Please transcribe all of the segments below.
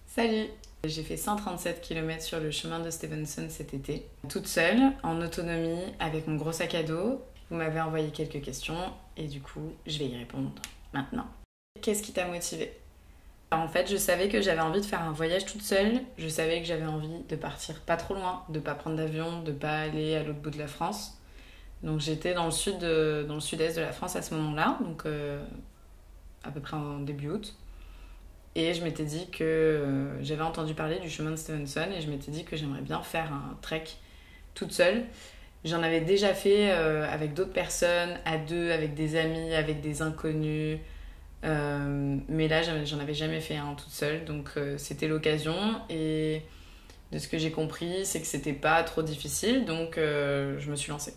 Salut! J'ai fait 137 km sur le chemin de Stevenson cet été, toute seule, en autonomie, avec mon gros sac à dos. Vous m'avez envoyé quelques questions et du coup, je vais y répondre maintenant. Qu'est-ce qui t'a motivée? En fait, je savais que j'avais envie de faire un voyage toute seule. Je savais que j'avais envie de partir pas trop loin, de pas prendre d'avion, de pas aller à l'autre bout de la France. Donc j'étais dans le sud-est de la France à ce moment-là, donc à peu près en début août. Et je m'étais dit que j'avais entendu parler du chemin de Stevenson et je m'étais dit que j'aimerais bien faire un trek toute seule. J'en avais déjà fait avec d'autres personnes, à deux, avec des amis, avec des inconnus. Mais là, j'en avais jamais fait un toute seule. Donc c'était l'occasion. Et de ce que j'ai compris, c'est que c'était pas trop difficile. Donc je me suis lancée.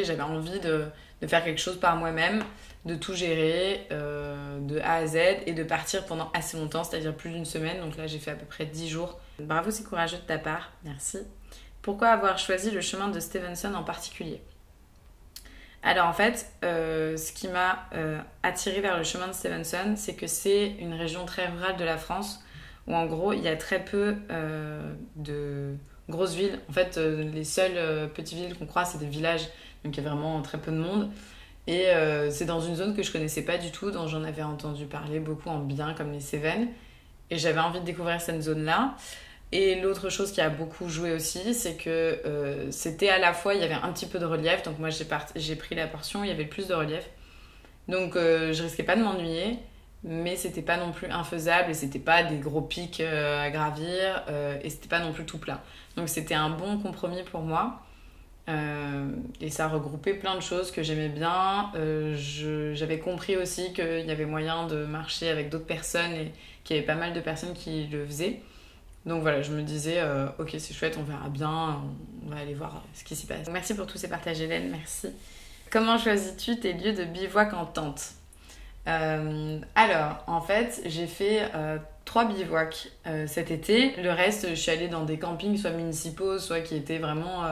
J'avais envie de faire quelque chose par moi-même, de tout gérer de A à Z et de partir pendant assez longtemps, c'est-à-dire plus d'une semaine. Donc là, j'ai fait à peu près 10 jours. Bravo, c'est courageux de ta part. Merci. Pourquoi avoir choisi le chemin de Stevenson en particulier? Alors en fait, ce qui m'a attirée vers le chemin de Stevenson, c'est que c'est une région très rurale de la France où en gros, il y a très peu de grosses villes. En fait, les seules petites villes qu'on croise, c'est des villages. Donc il y a vraiment très peu de monde. Et c'est dans une zone que je connaissais pas du tout, dont j'en avais entendu parler beaucoup en bien, comme les Cévennes. Et j'avais envie de découvrir cette zone-là. Et l'autre chose qui a beaucoup joué aussi, c'est que c'était à la fois, il y avait un petit peu de relief. Donc moi, j'ai pris la portion où il y avait le plus de relief. Donc je risquais pas de m'ennuyer, mais c'était pas non plus infaisable et c'était pas des gros pics à gravir et c'était pas non plus tout plat. Donc c'était un bon compromis pour moi. Et ça regroupait plein de choses que j'aimais bien. J'avais compris aussi qu'il y avait moyen de marcher avec d'autres personnes et qu'il y avait pas mal de personnes qui le faisaient. Donc voilà, je me disais, ok, c'est chouette, on verra bien, on va aller voir ce qui s'y passe. Merci pour tous ces partages, Hélène, merci. Comment choisis-tu tes lieux de bivouac en tente? Alors, en fait, j'ai fait 3 bivouacs cet été. Le reste, je suis allée dans des campings, soit municipaux, soit qui étaient vraiment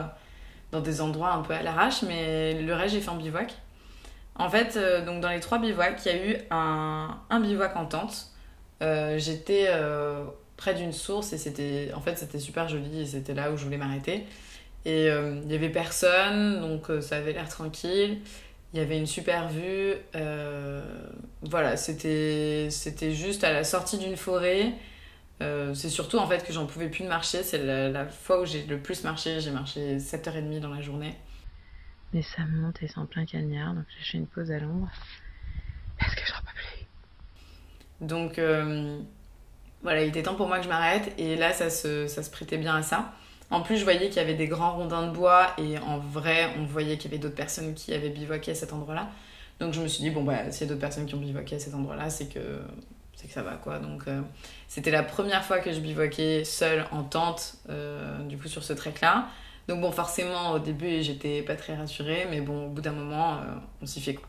dans des endroits un peu à l'arrache, mais le reste, j'ai fait en bivouac. En fait, donc dans les 3 bivouacs, il y a eu un bivouac en tente. J'étais près d'une source et c'était super joli et c'était là où je voulais m'arrêter. Et il n'y avait personne, donc ça avait l'air tranquille. Il y avait une super vue. Voilà, c'était juste à la sortie d'une forêt. C'est surtout en fait que j'en pouvais plus de marcher. C'est la fois où j'ai le plus marché. J'ai marché 7h30 dans la journée. Mais ça monte et c'est en plein cagnard, donc j'ai fait une pause à l'ombre parce que je peux plus. Donc voilà, il était temps pour moi que je m'arrête et là ça se prêtait bien à ça. En plus, je voyais qu'il y avait des grands rondins de bois et en vrai, on voyait qu'il y avait d'autres personnes qui avaient bivouaqué à cet endroit-là. Donc je me suis dit, bon bah, s'il y a d'autres personnes qui ont bivouaqué à cet endroit-là, c'est que ça va quoi. Donc c'était la première fois que je bivouaquais seule en tente, du coup sur ce trek-là. Donc bon, forcément, au début, j'étais pas très rassurée, mais bon, au bout d'un moment, on s'y fait quoi.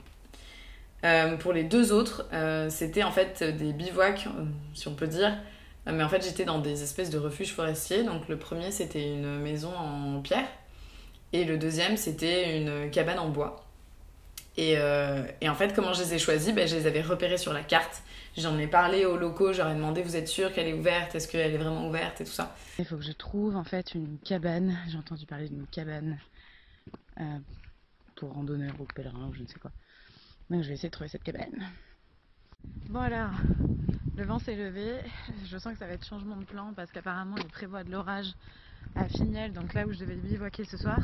Pour les 2 autres, c'était en fait des bivouacs, si on peut dire. Mais en fait, j'étais dans des espèces de refuges forestiers. Donc le premier, c'était une maison en pierre. Et le deuxième, c'était une cabane en bois. Et en fait, comment je les ai choisis? Je les avais repérés sur la carte. J'en ai parlé aux locaux, j'aurais demandé, vous êtes sûr qu'elle est ouverte? Est-ce qu'elle est vraiment ouverte et tout ça? Il faut que je trouve en fait une cabane. J'ai entendu parler d'une cabane pour randonneurs ou pèlerins ou je ne sais quoi. Donc je vais essayer de trouver cette cabane. Bon alors, le vent s'est levé. Je sens que ça va être changement de plan parce qu'apparemment il prévoit de l'orage à Finiel, donc là où je devais bivouaquer ce soir.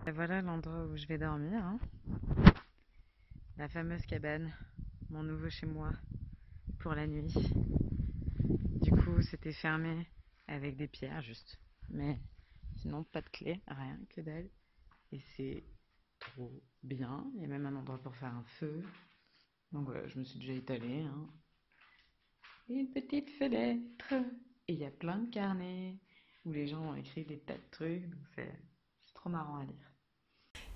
Et voilà l'endroit où je vais dormir, hein. La fameuse cabane, mon nouveau chez moi pour la nuit. Du coup, c'était fermé avec des pierres juste, mais sinon pas de clé, rien que dalle. Et c'est trop bien. Il y a même un endroit pour faire un feu. Donc voilà, je me suis déjà étalée, hein. Une petite fenêtre. Et il y a plein de carnets où les gens ont écrit des tas de trucs. Donc c'est trop marrant à lire.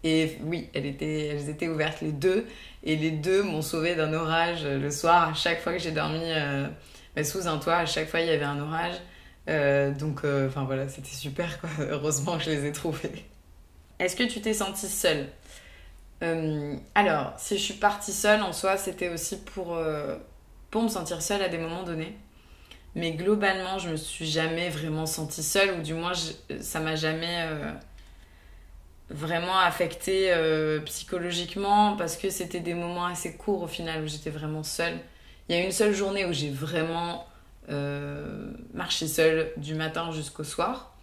Et oui, elles étaient ouvertes les 2. Et les 2 m'ont sauvée d'un orage le soir. À chaque fois que j'ai dormi sous un toit, à chaque fois il y avait un orage. Donc voilà, c'était super quoi. Heureusement que je les ai trouvées. Est-ce que tu t'es sentie seule? Alors, si je suis partie seule, en soi, c'était aussi pour me sentir seule à des moments donnés. Mais globalement, je me suis jamais vraiment sentie seule, ou du moins, ça m'a jamais vraiment affectée psychologiquement, parce que c'était des moments assez courts au final où j'étais vraiment seule. Il y a une seule journée où j'ai vraiment marché seule du matin jusqu'au soir.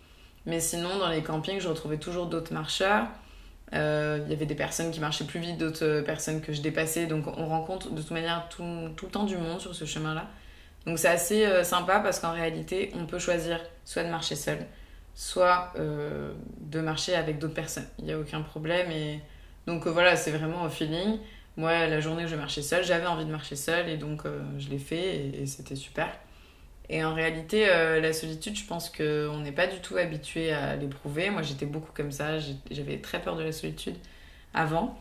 Mais sinon, dans les campings, je retrouvais toujours d'autres marcheurs. Il y avait des personnes qui marchaient plus vite, d'autres personnes que je dépassais. Donc on rencontre de toute manière tout le temps du monde sur ce chemin-là. Donc c'est assez sympa parce qu'en réalité, on peut choisir soit de marcher seul, soit de marcher avec d'autres personnes. Il n'y a aucun problème. Et donc voilà, c'est vraiment au feeling. Moi, la journée où je marchais seule, j'avais envie de marcher seule et donc je l'ai fait et c'était super. Et en réalité, la solitude, je pense qu'on n'est pas du tout habitué à l'éprouver. Moi, j'étais beaucoup comme ça. J'avais très peur de la solitude avant.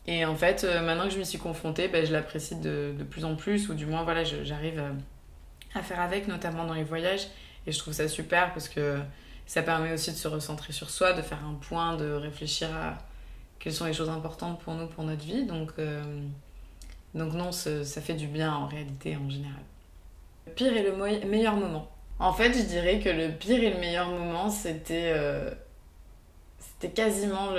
Et en fait, maintenant que je m'y suis confrontée, ben, je l'apprécie de plus en plus. Ou du moins, voilà, j'arrive à faire avec, notamment dans les voyages. Et je trouve ça super parce que ça permet aussi de se recentrer sur soi, de faire un point, de réfléchir à quelles sont les choses importantes pour nous, pour notre vie. Donc non, ça fait du bien en réalité, en général. Le pire et le meilleur moment. En fait, je dirais que le pire et le meilleur moment, c'était quasiment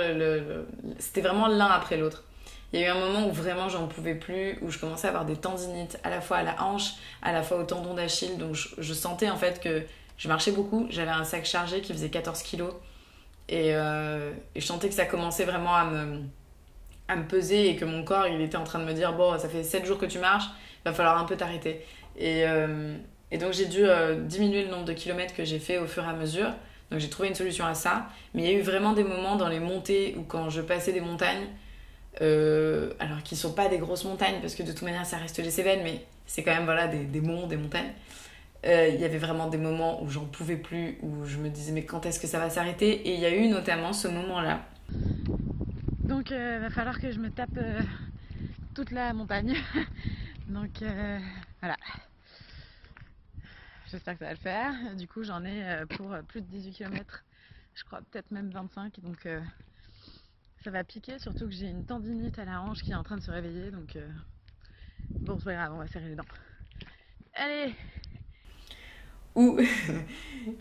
c'était vraiment l'un après l'autre. Il y a eu un moment où vraiment j'en pouvais plus, où je commençais à avoir des tendinites, à la fois à la hanche, à la fois au tendon d'Achille. Donc je sentais en fait que je marchais beaucoup. J'avais un sac chargé qui faisait 14 kilos. Et je sentais que ça commençait vraiment à me peser et que mon corps, il était en train de me dire, bon, ça fait 7 jours que tu marches, il va falloir un peu t'arrêter. Et donc j'ai dû diminuer le nombre de kilomètres que j'ai fait au fur et à mesure. Donc j'ai trouvé une solution à ça. Mais il y a eu vraiment des moments dans les montées où quand je passais des montagnes, alors qu'ils sont pas des grosses montagnes parce que de toute manière ça reste les Cévennes, mais c'est quand même voilà, des monts, des montagnes. Il y avait vraiment des moments où j'en pouvais plus, où je me disais mais quand est-ce que ça va s'arrêter? Et il y a eu notamment ce moment-là. Donc va falloir que je me tape toute la montagne. Donc voilà. J'espère que ça va le faire. Du coup j'en ai pour plus de 18 km. Je crois peut-être même 25. Donc ça va piquer, surtout que j'ai une tendinite à la hanche qui est en train de se réveiller. Donc bon c'est pas grave, on va serrer les dents. Allez! Où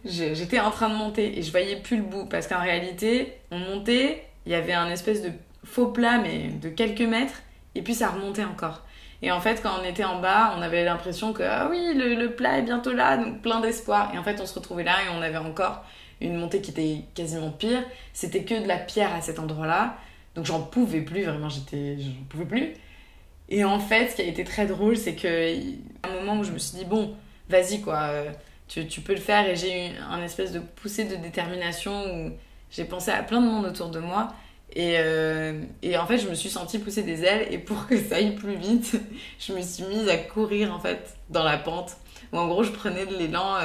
j'étais en train de monter et je voyais plus le bout parce qu'en réalité on montait, il y avait un espèce de faux plat mais de quelques mètres et puis ça remontait encore. Et en fait quand on était en bas on avait l'impression que ah oui le plat est bientôt là, donc plein d'espoir. Et en fait on se retrouvait là et on avait encore une montée qui était quasiment pire. C'était que de la pierre à cet endroit-là, donc j'en pouvais plus, vraiment j'en pouvais plus. Et en fait ce qui a été très drôle c'est que un moment où je me suis dit bon vas-y quoi, tu peux le faire. Et j'ai eu un espèce de poussée de détermination où j'ai pensé à plein de monde autour de moi et en fait je me suis sentie pousser des ailes et pour que ça aille plus vite je me suis mise à courir en fait dans la pente où en gros je prenais de l'élan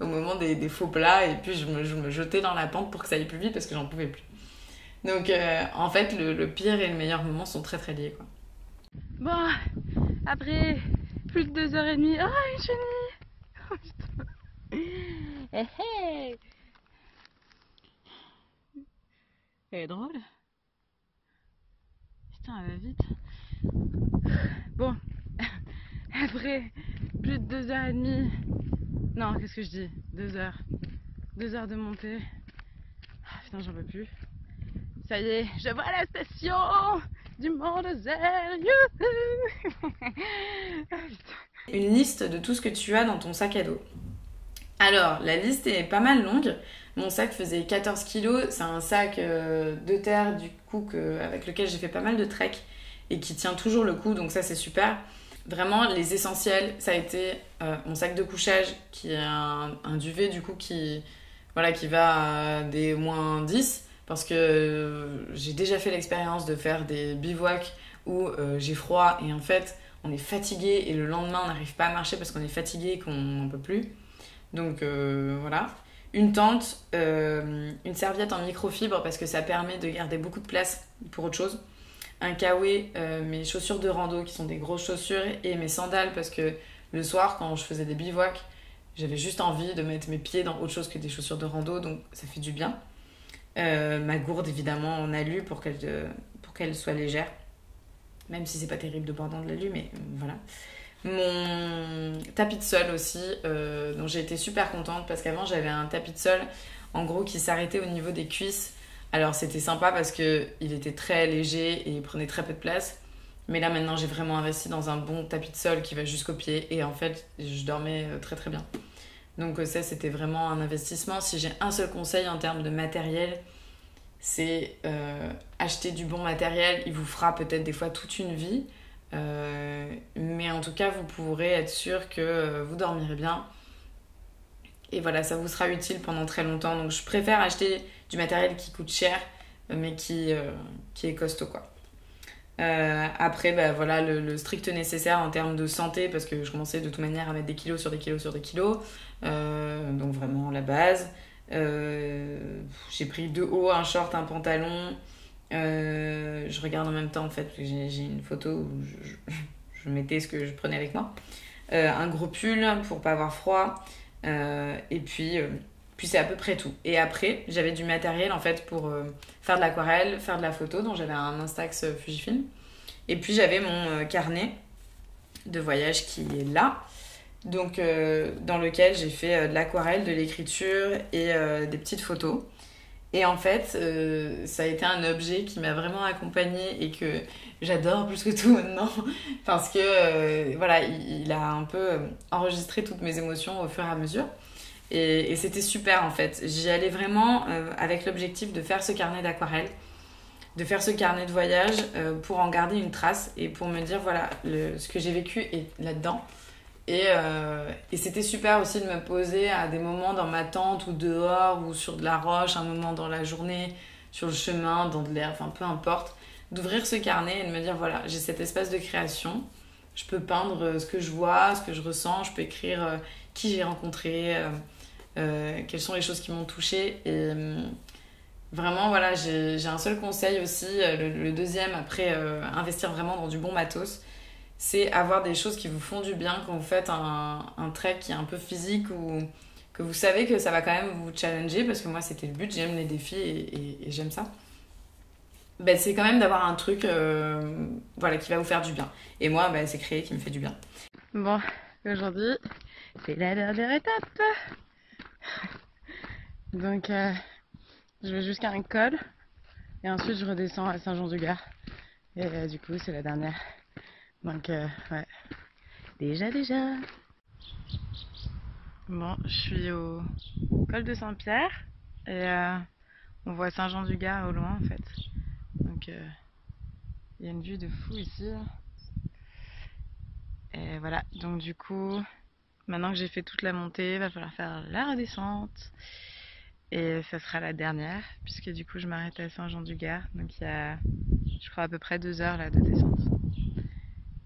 au moment des faux plats et puis je me jetais dans la pente pour que ça aille plus vite parce que j'en pouvais plus. Donc en fait le pire et le meilleur moment sont très très liés quoi. Bon, après plus de 2h30. Oh une chenille! Oh putain! Hé hé! Elle est drôle. Putain, elle va vite. Bon, après plus de 2h30. Non, qu'est-ce que je dis? 2h. 2h de montée. Ah, putain, j'en peux plus. Ça y est, je vois la station du Mont Lozère. Youhou! Ah, putain. Une liste de tout ce que tu as dans ton sac à dos. Alors, la liste est pas mal longue. Mon sac faisait 14 kilos. C'est un sac de terre, du coup, avec lequel j'ai fait pas mal de trek et qui tient toujours le coup, donc ça, c'est super. Vraiment, les essentiels, ça a été mon sac de couchage, qui est un duvet, du coup, voilà, qui va à des moins 10, parce que j'ai déjà fait l'expérience de faire des bivouacs où j'ai froid et en fait, on est fatigué et le lendemain, on n'arrive pas à marcher parce qu'on est fatigué et qu'on n'en peut plus. Donc voilà. Une tente, une serviette en microfibre parce que ça permet de garder beaucoup de place pour autre chose. Un kawaii, mes chaussures de rando qui sont des grosses chaussures et mes sandales parce que le soir quand je faisais des bivouacs, j'avais juste envie de mettre mes pieds dans autre chose que des chaussures de rando, donc ça fait du bien. Ma gourde évidemment en alu pour qu'elle qu'elle soit légère. Même si c'est pas terrible de boire dans de l'alu, mais voilà. Mon tapis de sol aussi, dont j'ai été super contente parce qu'avant j'avais un tapis de sol en gros qui s'arrêtait au niveau des cuisses. Alors c'était sympa parce qu'il était très léger et il prenait très peu de place. Mais là maintenant j'ai vraiment investi dans un bon tapis de sol qui va jusqu'aux pieds et en fait je dormais très très bien. Donc ça c'était vraiment un investissement. Si j'ai un seul conseil en termes de matériel, c'est acheter du bon matériel. Il vous fera peut-être des fois toute une vie. Mais en tout cas vous pourrez être sûr que vous dormirez bien et voilà, ça vous sera utile pendant très longtemps. Donc je préfère acheter du matériel qui coûte cher mais qui est costaud quoi. Après voilà, le strict nécessaire en termes de santé parce que je commençais de toute manière à mettre des kilos sur des kilos sur des kilos, donc vraiment la base. J'ai pris 2 hauts, un short, un pantalon. Je regarde en même temps en fait, j'ai une photo où je mettais ce que je prenais avec moi, un gros pull pour pas avoir froid, et puis c'est à peu près tout. Et après j'avais du matériel en fait pour faire de l'aquarelle, faire de la photo, donc j'avais un Instax Fujifilm, et puis j'avais mon carnet de voyage qui est là, donc dans lequel j'ai fait de l'aquarelle, de l'écriture et des petites photos. Et en fait, ça a été un objet qui m'a vraiment accompagnée et que j'adore plus que tout maintenant. Parce que, voilà, il a un peu enregistré toutes mes émotions au fur et à mesure. Et c'était super, en fait. J'y allais vraiment avec l'objectif de faire ce carnet d'aquarelle, de faire ce carnet de voyage pour en garder une trace et pour me dire, voilà, ce que j'ai vécu est là-dedans. Et c'était super aussi de me poser à des moments dans ma tente ou dehors ou sur de la roche, un moment dans la journée, sur le chemin, dans de l'air, enfin peu importe, d'ouvrir ce carnet et de me dire voilà, j'ai cet espace de création, je peux peindre ce que je vois, ce que je ressens, je peux écrire qui j'ai rencontré, quelles sont les choses qui m'ont touchée. Et vraiment voilà, j'ai un seul conseil aussi, le deuxième après investir vraiment dans du bon matos, c'est avoir des choses qui vous font du bien quand vous faites un trek qui est un peu physique ou que vous savez que ça va quand même vous challenger, parce que moi c'était le but, j'aime les défis et j'aime ça. Ben, c'est quand même d'avoir un truc voilà, qui va vous faire du bien. Et moi, ben, c'est créer qui me fait du bien. Bon, aujourd'hui, c'est la dernière étape. Donc, je vais jusqu'à un col et ensuite je redescends à Saint-Jean-du-Gard. Et du coup, c'est la dernière. Donc, ouais. Déjà. Bon, je suis au col de Saint-Pierre et on voit Saint-Jean-du-Gard au loin en fait. Donc, il y a une vue de fou ici. Et voilà, donc du coup, maintenant que j'ai fait toute la montée, il va falloir faire la redescente. Et ça sera la dernière, puisque du coup, je m'arrête à Saint-Jean-du-Gard. Donc, il y a, je crois, à peu près 2 heures là de descente.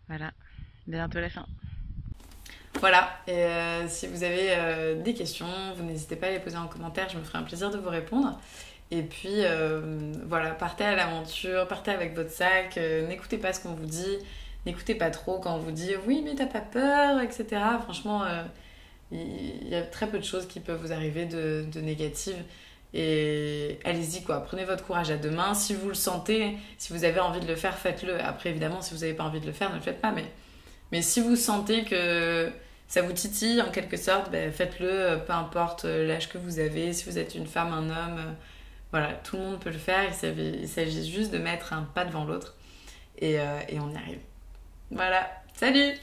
Voilà, bientôt la fin. Voilà, et si vous avez des questions, vous n'hésitez pas à les poser en commentaire, je me ferai un plaisir de vous répondre. Et puis voilà, partez à l'aventure, partez avec votre sac, n'écoutez pas ce qu'on vous dit, n'écoutez pas trop quand on vous dit oui mais t'as pas peur, etc. Franchement, il y a très peu de choses qui peuvent vous arriver de négatives. Et allez-y quoi, prenez votre courage à deux mains. Si vous le sentez, si vous avez envie de le faire, faites-le. Après évidemment, si vous n'avez pas envie de le faire, ne le faites pas. Mais si vous sentez que ça vous titille en quelque sorte, ben faites-le, peu importe l'âge que vous avez, si vous êtes une femme, un homme, voilà, tout le monde peut le faire. Il s'agit juste de mettre un pas devant l'autre et on y arrive. Voilà, salut!